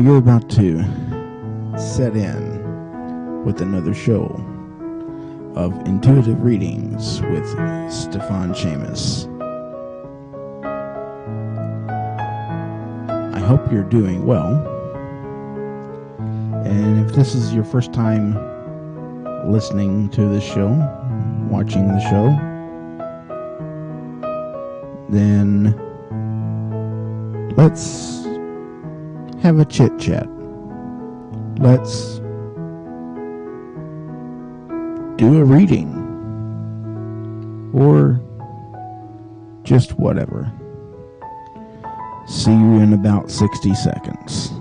You're about to set in with another show of Intuitive Readings with Stiofan Seamus. I hope you're doing well. And if this is your first time listening to this show, watching the show, then let's have a chit chat. Let's do a reading or just whatever. See you in about 60 seconds.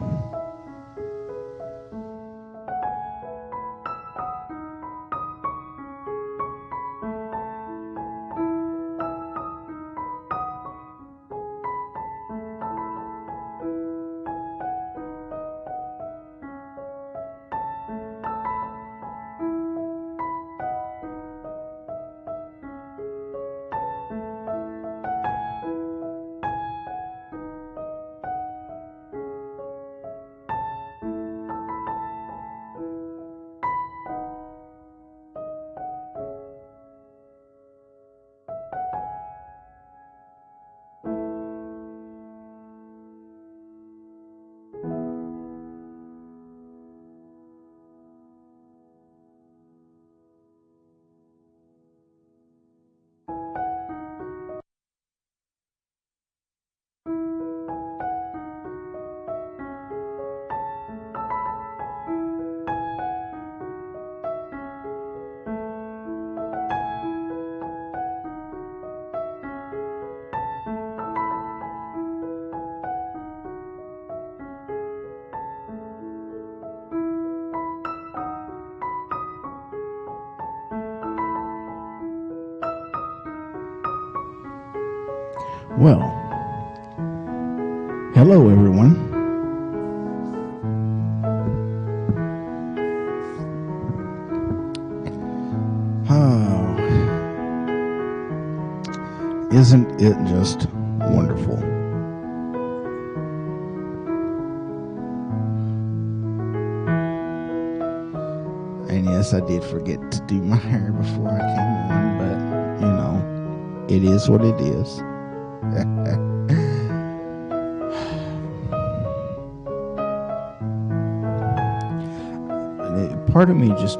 Well, hello everyone. Oh, isn't it just wonderful? And yes, I did forget to do my hair before I came on, but, you know, it is what it is. Part of me just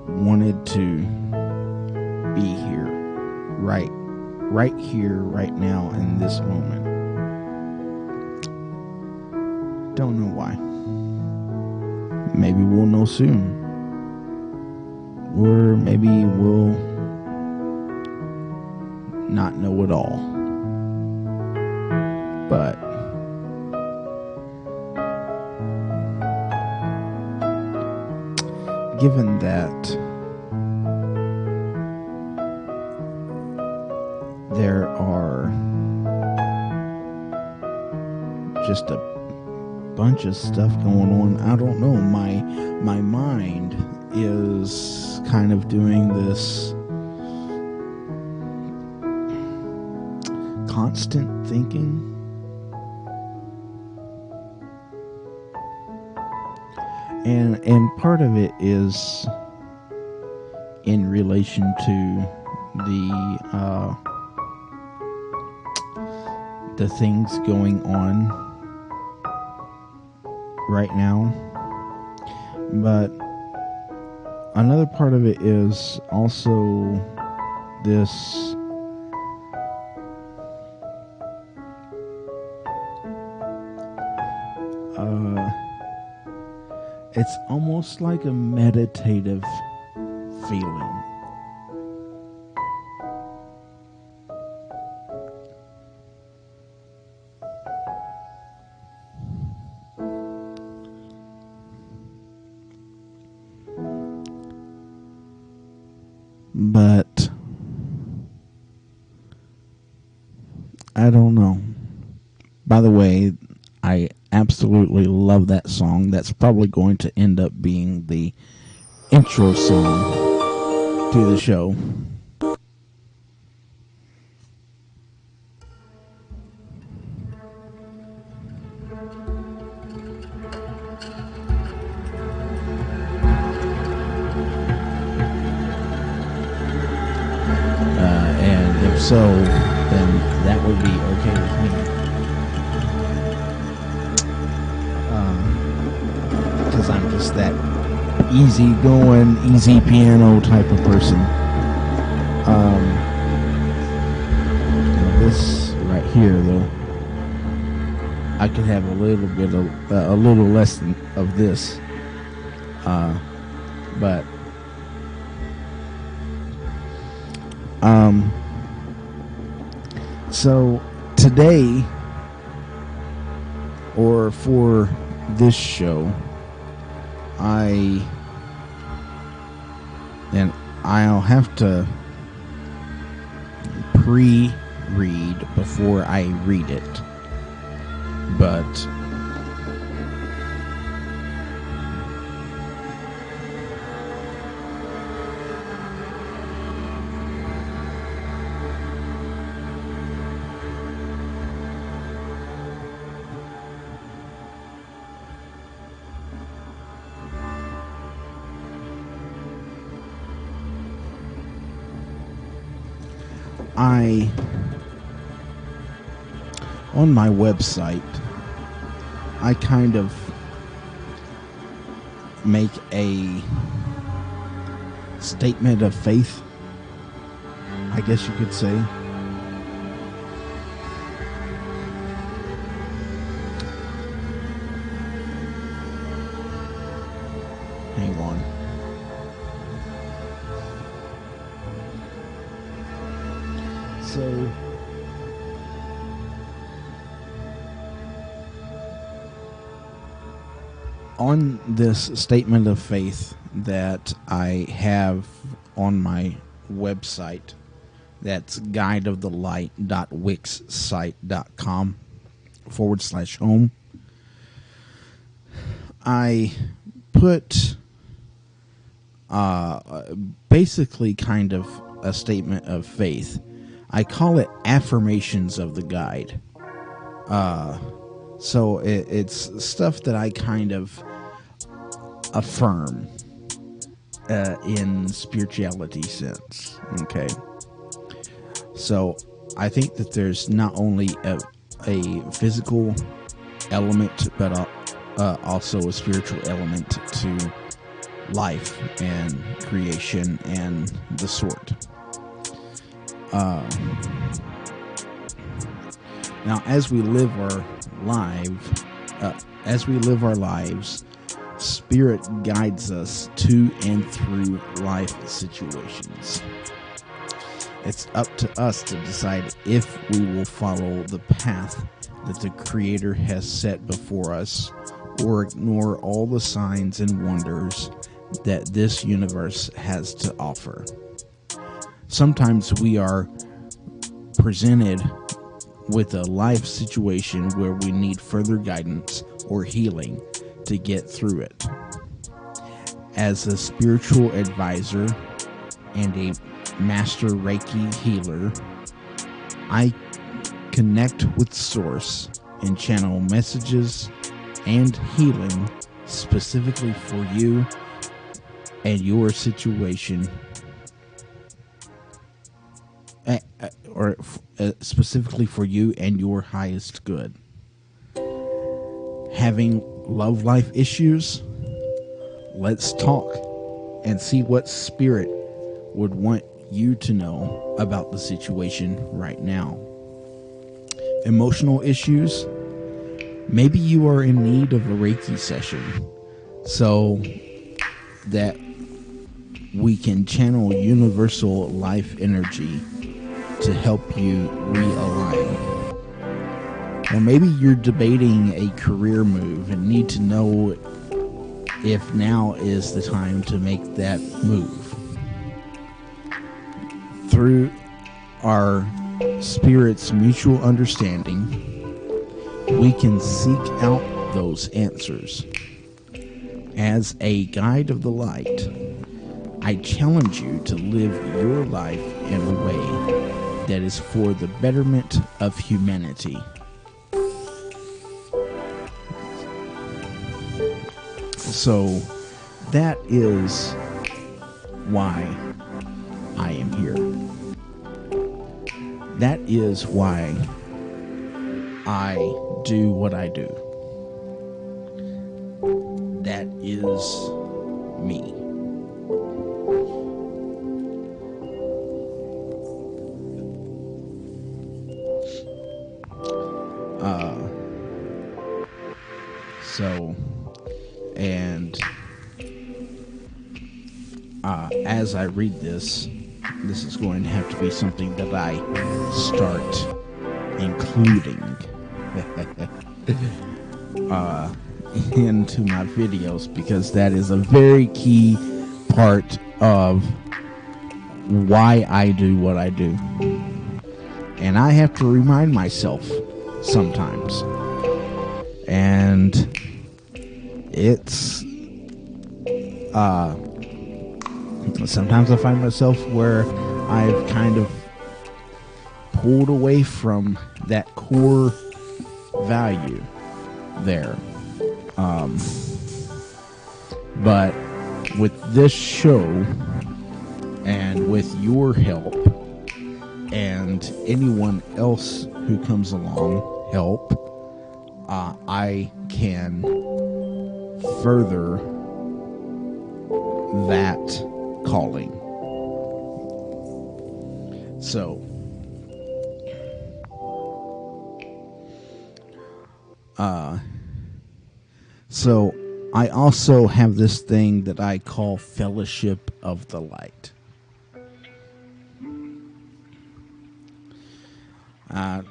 wanted to be here, right here, right now, in this moment. Don't know why. Maybe we'll know soon. Or maybe we'll not know at all. But given that there are just a bunch of stuff going on, I don't know, my mind is kind of doing this constant thinking. And part of it is in relation to the things going on right now. But another part of it is also this it's almost like a meditative feeling. But I don't know. By the way, I absolutely love that song. That's probably going to end up being the intro song to the show. And if so, then that would be okay with me. Because I'm just that easy going, easy piano type of person. This right here, though, I could have a little bit of a little less of this, but so today, or for this show, I'll have to pre-read before I read it, but on my website, I kind of make a statement of faith, I guess you could say. Hang on. So on this statement of faith that I have on my website, That's guideofthelight.wixsite.com/home. I put basically kind of a statement of faith. I call it affirmations of the guide. So it's stuff that I kind of affirm in spirituality sense. Okay. So I think that there's not only a physical element, but also a spiritual element to life and creation and the sort. Now, as we live our lives, Spirit guides us to and through life situations. It's up to us to decide if we will follow the path that the Creator has set before us, or ignore all the signs and wonders that this universe has to offer. Sometimes we are presented with a life situation where we need further guidance or healing to get through it. As a spiritual advisor and a master Reiki healer, I connect with Source and channel messages and healing specifically for you and your situation, or specifically for you and your highest good. Having love life issues? Let's talk and see what Spirit would want you to know about the situation right now. Emotional issues? Maybe you are in need of a Reiki session so that we can channel universal life energy to help you realign. Or maybe you're debating a career move and need to know if now is the time to make that move. Through our Spirit's mutual understanding, we can seek out those answers. As a guide of the light, I challenge you to live your life in a way that is for the betterment of humanity. So that is why I am here. That is why I do what I do. That is me. As I read this is going to have to be something that I start including into my videos, because that is a very key part of why I do what I do. And I have to remind myself sometimes. And it's sometimes I find myself where I've kind of pulled away from that core value there. But with this show and with your help and anyone else who comes along help, I can further that calling. So I also have this thing that I call Fellowship of the Light. I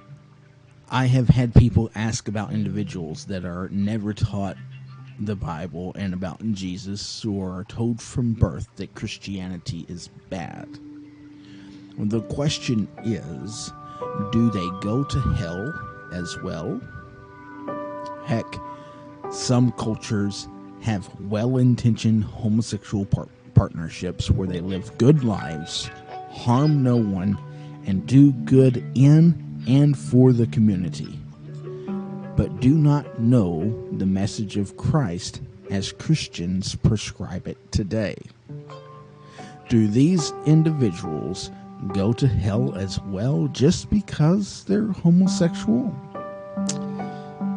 have had people ask about individuals that are never taught the Bible and about Jesus, or are told from birth that Christianity is bad. The question is, do they go to hell as well? Heck, some cultures have well-intentioned homosexual partnerships where they live good lives, harm no one, and do good in and for the community, but do not know the message of Christ as Christians prescribe it today. Do these individuals go to hell as well just because they're homosexual?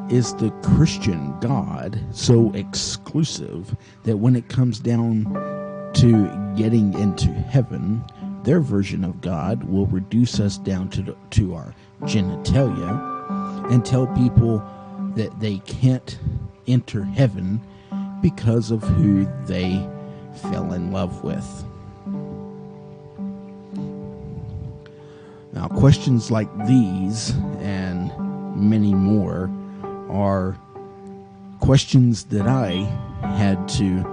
Is the Christian God so exclusive that when it comes down to getting into heaven, their version of God will reduce us down to our genitalia and tell people that they can't enter heaven because of who they fell in love with? Now, questions like these and many more are questions that I had to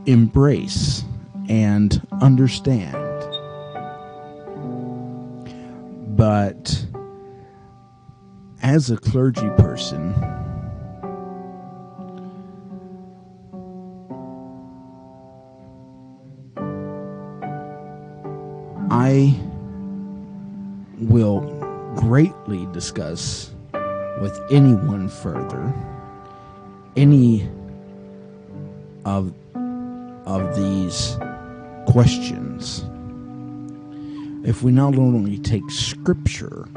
embrace and understand. But as a clergy person, I will greatly discuss with anyone further any of these questions if we not only take scripture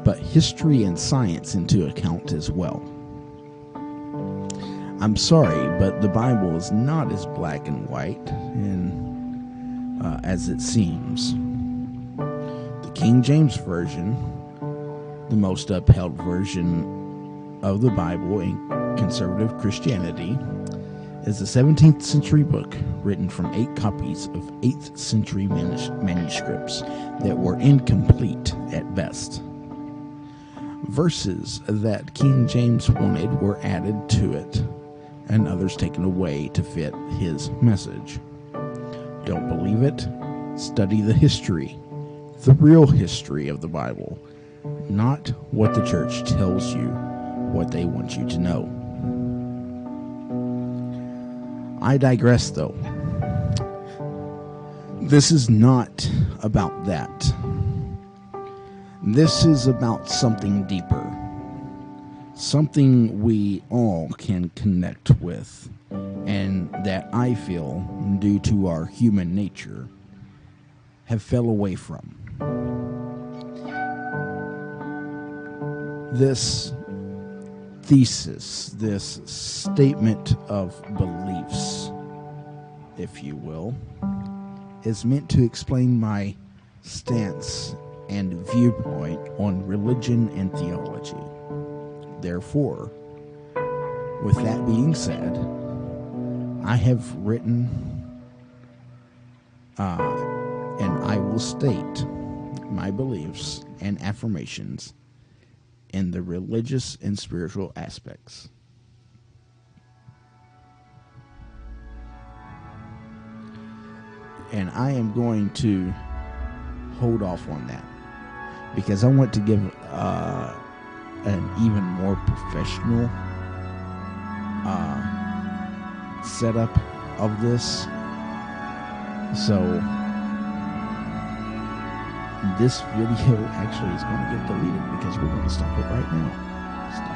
but history and science into account as well. I'm sorry, but the Bible is not as black and white as it seems. The King James Version, the most upheld version of the Bible in conservative Christianity, is a 17th century book written from 8 copies of 8th century manuscripts that were incomplete at best. Verses that King James wanted were added to it, and others taken away to fit his message. Don't believe it? Study the history, the real history of the Bible, not what the church tells you, what they want you to know. I digress, though. This is not about that. This is about something deeper, something we all can connect with, and that I feel, due to our human nature, have fell away from. This thesis, this statement of beliefs, if you will, is meant to explain my stance and viewpoint on religion and theology. Therefore, with that being said, I have written and I will state my beliefs and affirmations in the religious and spiritual aspects. And I am going to hold off on that because I want to give an even more professional setup of this. So this video actually is going to get deleted because we're going to stop it right now. Stop.